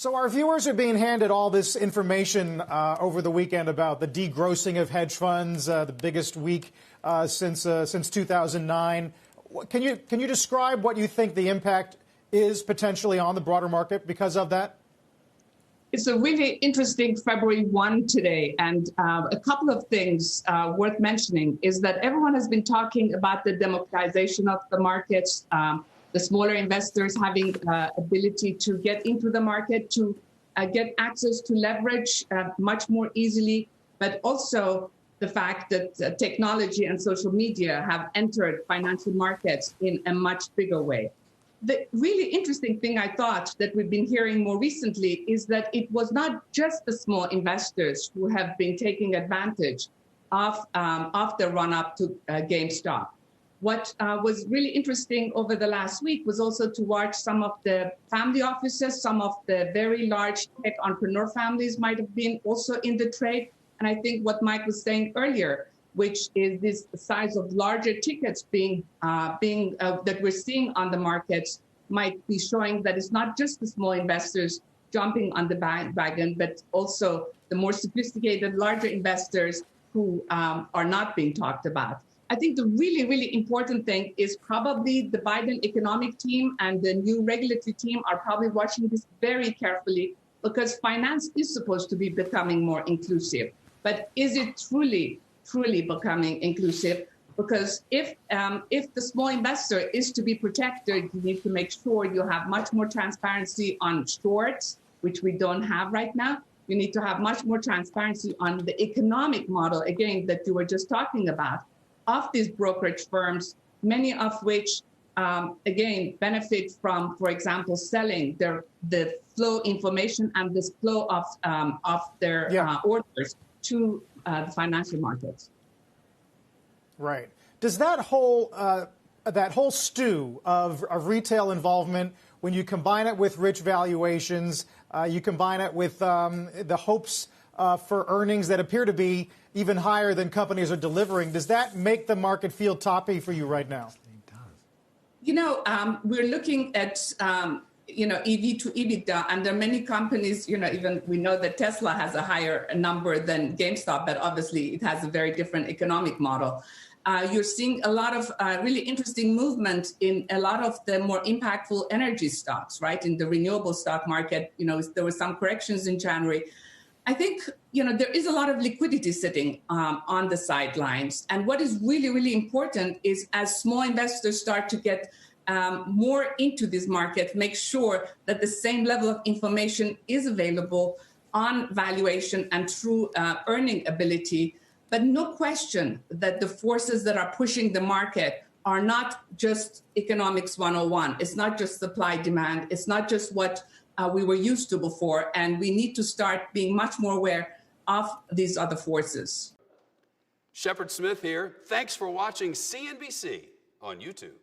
So our viewers are being handed all this information over the weekend about the degrossing of hedge funds, the biggest week since 2009. Can you describe what you think the impact is potentially on the broader market because of that? It's a really interesting February 1 today, and a couple of things worth mentioning is that everyone has been talking about the democratization of the markets, the smaller investors having ability to get into the market, to get access to leverage much more easily, but also the fact that technology and social media have entered financial markets in a much bigger way. The really interesting thing I thought that we've been hearing more recently is that it was not just the small investors who have been taking advantage of the run-up to GameStop. What was really interesting over the last week was also to watch some of the family offices, some of the very large tech entrepreneur families might have been also in the trade. And I think what Mike was saying earlier, which is this size of larger tickets that we're seeing on the markets, might be showing that it's not just the small investors jumping on the bandwagon, but also the more sophisticated, larger investors who are not being talked about. I think the really, really important thing is probably the Biden economic team and the new regulatory team are probably watching this very carefully, because finance is supposed to be becoming more inclusive. But is it truly becoming inclusive? Because if the small investor is to be protected, you need to make sure you have much more transparency on shorts, which we don't have right now. You need to have much more transparency on the economic model, again, that you were just talking about, of these brokerage firms, many of which, again, benefit from, for example, selling the flow information and this flow of their orders to the financial markets. Right. Does that whole stew of retail involvement, when you combine it with rich valuations, you combine it with the hopes for earnings that appear to be even higher than companies are delivering, does that make the market feel toppy for you right now? You know, we're looking at EV to EBITDA, and there are many companies, even we know that Tesla has a higher number than GameStop, but obviously it has a very different economic model. You're seeing a lot of really interesting movement in a lot of the more impactful energy stocks, right? In the renewable stock market, there were some corrections in January. I think, there is a lot of liquidity sitting on the sidelines. And what is really, really important is as small investors start to get more into this market, make sure that the same level of information is available on valuation and true earning ability. But no question that the forces that are pushing the market are not just economics 101. It's not just supply demand. It's not just what we were used to before. And we need to start being much more aware of these other forces. Shepard Smith here. Thanks for watching CNBC on YouTube.